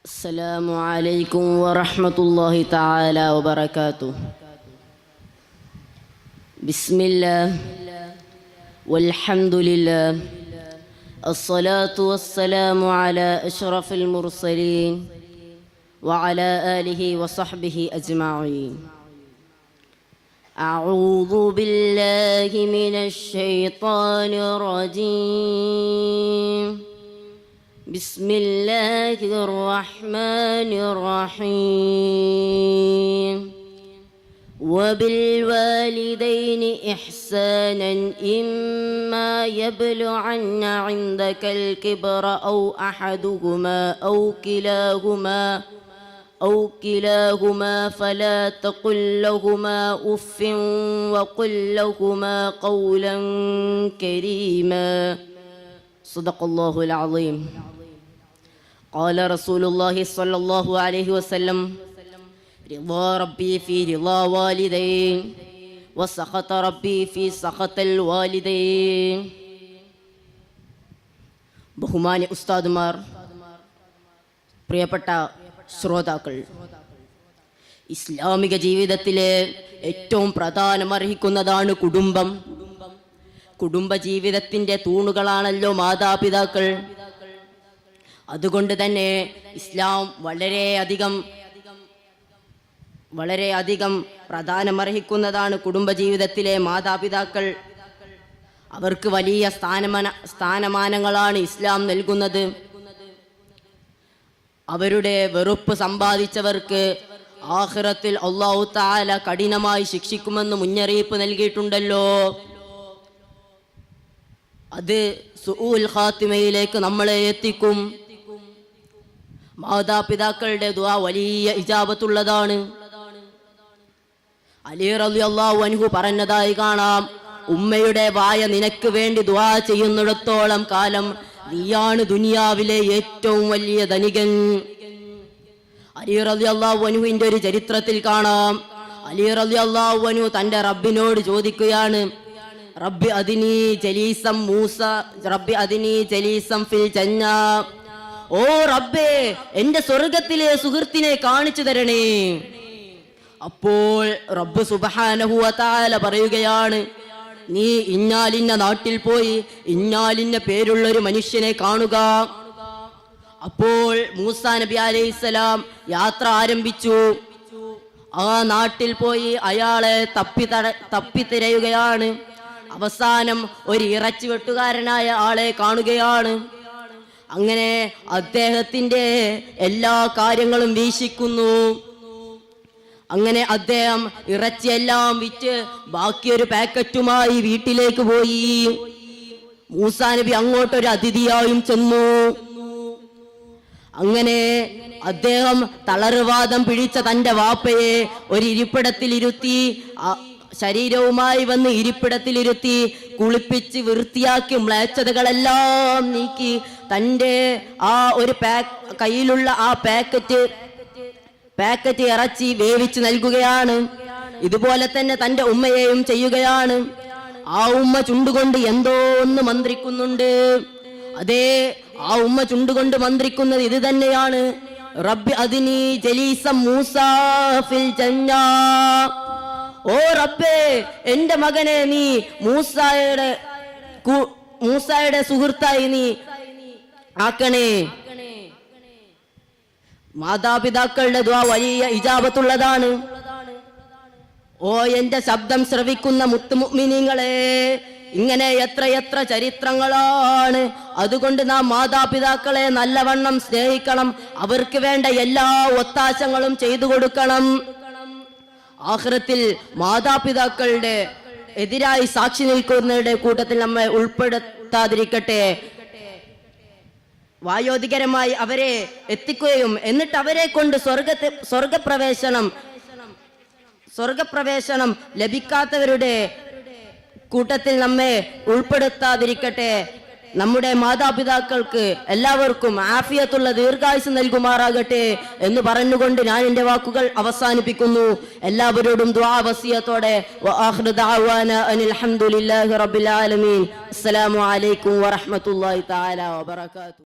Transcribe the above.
السلام عليكم ورحمة الله تعالى وبركاته. بسم الله والحمد لله، الصلاة والسلام على أشرف المرسلين وعلى آله وصحبه أجمعين. أعوذ بالله من الشيطان الرجيم. بسم الله الرحمن الرحيم. وبالوالدين إحسانا إما يبلغن عندك الكبر أو أحدهما أو كلاهما فلا تقل لهما أف وقل لهما قولا كريما. صدق الله العظيم. قال رسول الله صلى الله عليه وسلم: رضا ربي في رضا والدين وسخط ربي في سخط الوالدين. ബഹുമാന്യ ഉസ്താദുമാർ, പ്രിയപ്പെട്ട ശ്രോതാക്കൾ, ഇസ്ലാമിക ജീവിതത്തിലെ ഏറ്റവും പ്രാധാന്യമർഹിക്കുന്നതാണ് കുടുംബം. കുടുംബ ജീവിതത്തിൻ്റെ തൂണുകളാണല്ലോ മാതാപിതാക്കൾ. അതുകൊണ്ട് തന്നെ ഇസ്ലാം വളരെയധികം പ്രാധാന്യമർഹിക്കുന്നതാണ് കുടുംബജീവിതത്തിലെ മാതാപിതാക്കൾ. അവർക്ക് വലിയ സ്ഥാനമാനങ്ങളാണ് ഇസ്ലാം നൽകുന്നത്. അവരുടെ വെറുപ്പ് സമ്പാദിച്ചവർക്ക് ആഖിറത്തിൽ അല്ലാഹു തആല കഠിനമായി ശിക്ഷിക്കുമെന്ന് മുന്നറിയിപ്പ് നൽകിയിട്ടുണ്ടല്ലോ. അത് സുഊൽ ഖാത്തിമയിലേക്ക് നമ്മളെ എത്തിക്കും. മാതാപിതാക്കളുടെ ദുആ വലിയ ഇജാബത്തുള്ളതാണ്. അലി റളിയല്ലാഹു അൻഹു പറഞ്ഞതായി കാണാം: ഉമ്മയുടെ വായ നിനക്ക് വേണ്ടി ദുആ ചെയ്യുന്നിടത്തോളം കാലം നീയാണ് ദുനിയാവിലെ ഏറ്റവും വലിയ ധനികൻ. അലി റളിയല്ലാഹു അൻഹുവിന്റെ ഒരു ചരിത്രത്തിൽ കാണാം, അലി റളിയല്ലാഹു അൻഹു തന്റെ റബ്ബിനോട് ചോദിക്കുകയാണ്: റബ്ബി അദിനി ജലീസം മൂസ, റബ്ബി അദിനി ജലീസം ഫിൽ ജന്ന. ഓ റബ്ബേ, എന്റെ സ്വർഗത്തിലെ സുഹൃത്തിനെ കാണിച്ചു തരണേ. അപ്പോൾ റബ്ബ് സുബ്ഹാനഹു വ തആല പറയുകയാണ്: നീ ഇന്നാലിന്ന നാട്ടിൽ പോയി ഇന്നാലിന്ന പേരുള്ള ഒരു മനുഷ്യനെ കാണുക. അപ്പോൾ മൂസാ നബി അലൈഹിസ്സലാം യാത്ര ആരംഭിച്ചു. ആ നാട്ടിൽ പോയി അയാളെ തപ്പി തിരയുകയാണ്. അവസാനം ഒരു ഇറച്ചി വെട്ടുകാരനായ ആളെ കാണുകയാണ്. അങ്ങനെ അദ്ദേഹത്തിന്റെ എല്ലാ കാര്യങ്ങളും വീക്ഷിക്കുന്നു. അങ്ങനെ അദ്ദേഹം ഇറച്ചിയെല്ലാം വിറ്റ് ബാക്കിയൊരു പാക്കറ്റുമായി വീട്ടിലേക്ക് പോയി. മൂസാ നബി അങ്ങോട്ടൊരു അതിഥിയായും ചെന്നു. അങ്ങനെ അദ്ദേഹം തളർവാദം പിടിച്ച തന്റെ വാപ്പയെ ഒരു ഇരിപ്പിടത്തിലിരുത്തി, ശരീരവുമായി വന്ന് ഇരിപ്പിടത്തിലിരുത്തി കുളിപ്പിച്ച് വൃത്തിയാക്കി മ്ലേച്ഛതകളെല്ലാം നീക്കി തൻ്റെ ആ ഒരു കയ്യിലുള്ള ആ പാക്കറ്റ് ഇറച്ചി വേവിച്ച് നൽകുകയാണ്. ഇതുപോലെ തന്നെ തൻ്റെ ഉമ്മയെയും ചെയ്യുകയാണ്. ആ ഉമ്മ ചുണ്ടുകൊണ്ട് എന്തോ ഒന്ന് മന്ത്രിക്കുന്നുണ്ട്. അതേ, ആ ഉമ്മ ചുണ്ടുകൊണ്ട് മന്ത്രിക്കുന്നത് ഇത് തന്നെയാണ്: റബ്ബി അദിനി ജലീസം മൂസാ ഫിൽ ജന്ന. ഓ റബ്ബേ, എന്റെ മകനെ നീ മൂസായുടെ സുഹൃത്തായി നീ ആക്കണേ. മാതാപിതാക്കളുടെ ദുആ വലിയ ഇജാബത്തുള്ളതാണ്. ഓ എന്റെ ശബ്ദം ശ്രവിക്കുന്ന മുത്തുമുഅ്മിനീങ്ങളെ, ഇങ്ങനെ എത്ര ചരിത്രങ്ങളാണ്. അതുകൊണ്ട് നാം മാതാപിതാക്കളെ നല്ലവണ്ണം സ്നേഹിക്കണം. അവർക്ക് വേണ്ട എല്ലാ ഒത്താശകളും ചെയ്തു കൊടുക്കണം. ആഖിറത്തിൽ മാതാപിതാക്കളുടെ എതിരായി സാക്ഷി നിൽക്കുന്നവരുടെ കൂട്ടത്തിൽ നമ്മെ ഉൾപ്പെടുത്താതിരിക്കട്ടെ. വായോധികരമായി അവരെ എത്തിക്കുകയും എന്നിട്ട് അവരെ കൊണ്ട് സ്വർഗപ്രവേശനം ലഭിക്കാത്തവരുടെ കൂട്ടത്തിൽ നമ്മെ ഉൾപ്പെടുത്താതിരിക്കട്ടെ. നമ്മുടെ മാതാപിതാക്കൾക്ക് എല്ലാവർക്കും ആഫിയത്തുള്ള ദീർഘായുസ് നൽകുമാറാകട്ടെ എന്ന് പറഞ്ഞുകൊണ്ട് ഞാൻ എൻ്റെ വാക്കുകൾ അവസാനിപ്പിക്കുന്നു. എല്ലാവരോടും ദുആ വസിയത്തോടെ വആഖിറു ദഅവാന അനിൽ ഹംദുലില്ലാഹി റബ്ബിൽ ആലമീൻ. അസ്സലാമു അലൈക്കും വറഹ്മത്തുള്ളാഹി തആല വബറകാതുഹു.